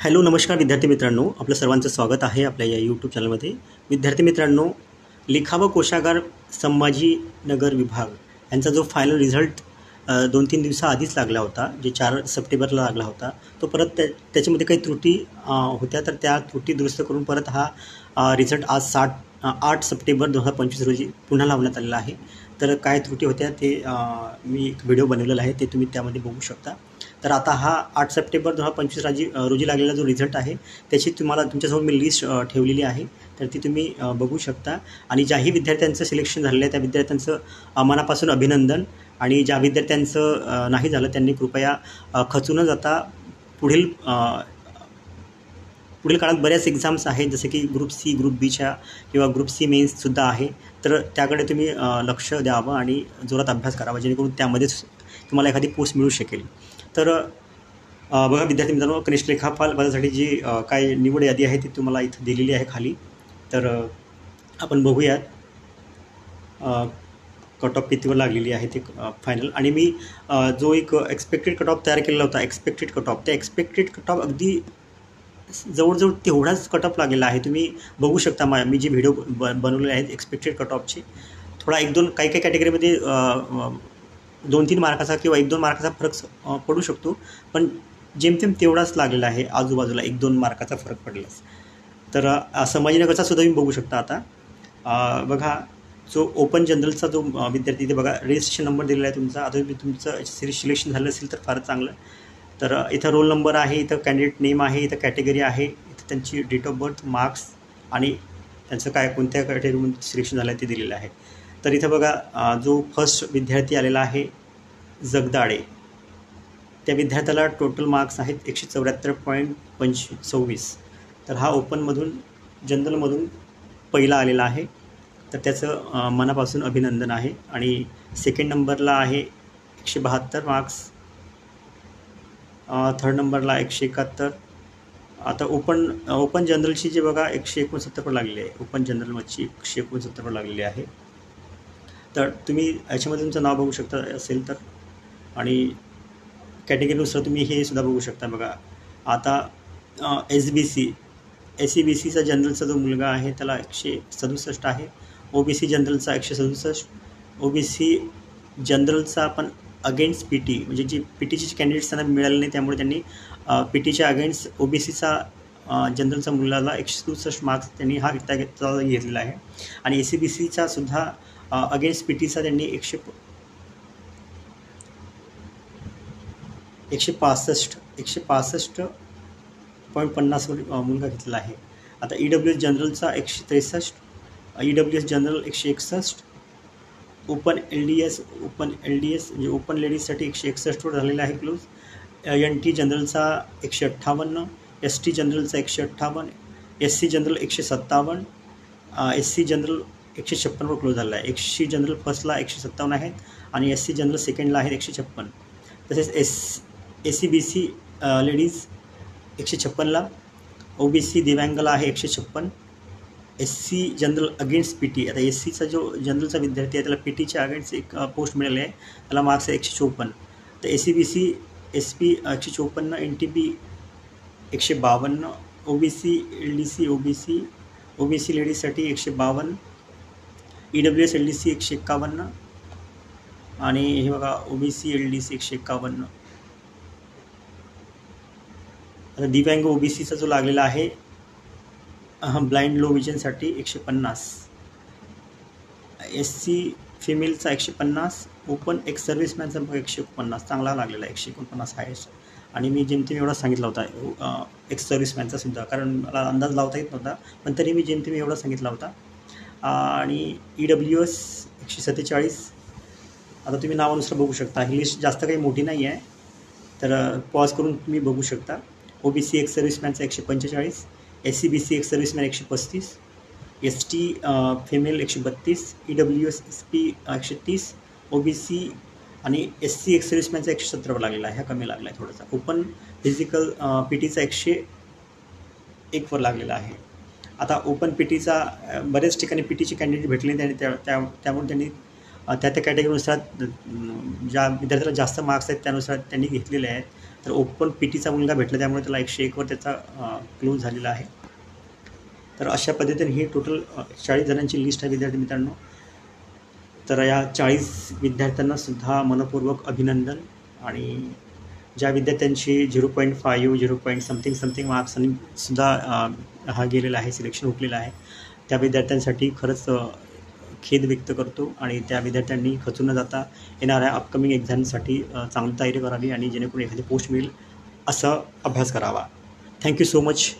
Hello नमस्कार विद्यार्थी मित्रांनो, आपलं सर्वांचं स्वागत आहे आपल्या या यूट्यूब चॅनलमध्ये. विद्यार्थी मित्रांनो, लेखा व कोशागार संभाजीनगर विभाग यांचा जो फायनल रिझल्ट 2-3 दिवसाआधीच लागला होता, जे 4 सप्टेंबरला लागला होता, तो परत त्याच्यामध्ये काही त्रुटी होत्या, तर त्या त्रुटी दुरुस्त करून परत हा रिझल्ट आज 8 सप्टेंबर 2025 रोजी पुन्हा लावण्यात आलेला आहे. तर काय त्रुटी होत्या ते मी एक व्हिडिओ बनवलेला आहे, ते तुम्ही त्यामध्ये बघू शकता. तर आता हा 8 सप्टेंबर 2025 रोजी लागलेला जो रिझल्ट आहे, त्याची तुम्हाला तुमच्यासमोर मी लिस्ट ठेवलेली आहे, तर ती तुम्ही बघू शकता. आणि ज्याही विद्यार्थ्यांचं सिलेक्शन झालेलं आहे त्या विद्यार्थ्यांचं मनापासून अभिनंदन. आणि ज्या विद्यार्थ्यांचं नाही झालं त्यांनी कृपया खचू न जाता पुढील काळात बऱ्याच एक्झाम्स आहेत, जसे की ग्रुप सी, ग्रुप बीच्या किंवा ग्रुप सी मेन्ससुद्धा आहे, तर त्याकडे तुम्ही लक्ष द्यावं आणि जोरात अभ्यास करावा, जेणेकरून त्यामध्येच तुम्हाला एखादी पोस्ट मिळू शकेल. तर बघा विद्यार्थी मित्रांनो, कनिष्ठ लेखापाल पदासाठी जी काय निवड यादी आहे ती तुम्हाला इथं दिलेली आहे खाली. तर आपण बघूयात कट ऑफ कितीवर लागलेली आहे ते फायनल. आणि मी जो एक एक्सपेक्टेड कट ऑफ तयार केलेला होता, एक्सपेक्टेड कट ऑफ, त्या एक्सपेक्टेड कट ऑफ अगदी जवळजवळ तेवढाच कट ऑफ लागलेला आहे. तुम्ही बघू शकता मी जे व्हिडिओ बनवलेले आहेत एक्सपेक्टेड कट ऑफचे. थोडा 1-2 काही कॅटेगरीमध्ये 2-3 मार्काचा किंवा 1-2 मार्काचा फरक पडू शकतो, पण जेमतेम तेवढाच लागलेला आहे, आजूबाजूला 1-2 मार्काचा फरक पडलाच. तर संभाजीनगरचा सुद्धा तुम्ही बघू शकता. आता बघा, जो ओपन जनरलचा जो विद्यार्थी, इथे बघा रजिस्ट्रेशन नंबर दिलेला आहे तुमचा. आता तुमचं सिलेक्शन झालं असेल तर फारच चांगलं. तर इथं रोल नंबर आहे, इथं कॅन्डिडेट नेम आहे, इथं कॅटेगरी आहे, इथं त्यांची डेट ऑफ बर्थ, मार्क्स आणि त्यांचं काय कोणत्या कॅटेगरीमध्ये सिलेक्शन झालं आहे ते दिलेलं आहे. तर इथं बघा, जो फर्स्ट विद्यार्थी आलेला आहे जगदाडे, त्या विद्यार्थ्याला टोटल मार्क्स आहेत 174.26. तर हा ओपनमधून जनरलमधून पहिला आलेला आहे, तर त्याचं मनापासून अभिनंदन आहे. आणि सेकंड नंबरला आहे 172 मार्क्स, थर्ड नंबरला 171. आता ओपन जनरलची जे बघा 169 लागलेली आहे, ओपन जनरलमधची 169 लागलेली आहे. तर तुम्ही याच्यामध्ये तुमचं नाव बघू शकता असेल तर, आणि कॅटेगरीनुसार तुम्ही हे सुद्धा बघू शकता. बघा आता SCBCचा जनरलचा जो मुलगा आहे त्याला 167 आहे, OBC जनरलचा 167, OBC जनरलचा पण अगेन्स्ट PT, म्हणजे जी PTचे कॅन्डिडेट्स त्यांना मिळाले नाही, त्यामुळे त्यांनी PTच्या अगेन्स्ट OBCचा जनरलचा मुलाला 167 मार्क्स त्यांनी हा घेतलेला आहे. आणि SCBCचा सुद्धा अगेन्स्ट PTचा त्यांनी 165.50 मुलगा घेतलेला आहे. आता EWS जनरलचा 163, EWS general 161, open LDS म्हणजे ओपन लेडीजसाठी 161 वर झालेला आहे close. NT जनरलचा 158, ST जनरलचा 158, SC general 157, SC general 156 वर क्लोज झालेला आहे. SC जनरल फर्स्टला 157 आहेत आणि SC जनरल सेकंडला आहेत 156. तसेच SCBC लेडीज 156ला, OBC दिव्यांगला आहे 156, SC जनरल अगेन्स्ट PT. आता SCचा जो जनरलचा विद्यार्थी आहे त्याला PTच्या अगेन्स्ट एक पोस्ट मिळाली आहे, त्याला मार्क्स आहे 154. तर SCBC SP 154, NTP 152, OBC LDC OBC लेडीजसाठी 152, EWS LDC 151, आणि हे बघा OBC LDC 151. आता दिव्यांग OBCचा जो लागलेला आहे ब्लाइंड लो विजनसाठी 150, SC फिमेलचा 150, ओपन एक्स सर्व्हिसमॅनचा 149, चांगला लागलेला आहे 149 हायेस्ट. आणि मी जेमतेम एवढा सांगितला होता एक्स सर्व्हिसमॅनचा सुद्धा, कारण मला अंदाज लावता येत नव्हता, पण तरी मी जेमतेम एवढा सांगितला होता. आणि EWS 147. आता तुम्ही नावानुसार बघू शकता, ही लिस्ट जास्त काही मोठी नाही आहे, तर पॉज करून तुम्ही बघू शकता. OBC एक्स सर्व्हिसमॅनचा 145, SCBC एक्स serviceman 135, ST female 132, EWS SP 130, OBC आणि SC एक्स सर्व्हिसमॅनचा 117 वर लागलेला आहे, हा कमी लागला आहे थोडासा. ओपन फिजिकल PTचा 101 वर लागलेला आहे. आता ओपन PTचा बऱ्याच ठिकाणी PTचे कॅन्डिडेट भेटले त्यामुळे त्यांनी त्या कॅटेगरीनुसार ज्या विद्यार्थ्याला जास्त मार्क्स आहेत त्यानुसार त्यांनी घेतलेले आहेत. तर ओपन पी टीचा मुलगा भेटला, त्यामुळे त्याला 101वर त्याचा क्लोज झालेला आहे. तर अशा पद्धतीने ही टोटल 40 जणांची लिस्ट आहे विद्यार्थी मित्रांनो. तर या 40 विद्यार्थ्यांना सुद्धा मनपूर्वक अभिनंदन. आणि ज्या विद्यार्थ्यांची 0.5 0. समथिंग मार्क्सनी सुद्धा हा गेलेला आहे, सिलेक्शन हुकलेलं आहे, त्या विद्यार्थ्यांसाठी खरंच खेद व्यक्त करतो. आणि त्या विद्यार्थ्यांनी खचून न जाता येणाऱ्या अपकमिंग एक्झामसाठी चांगली तयारी करावी आणि जेणेकरून एखादी पोस्ट मिळेल असा अभ्यास करावा. Thank you so much.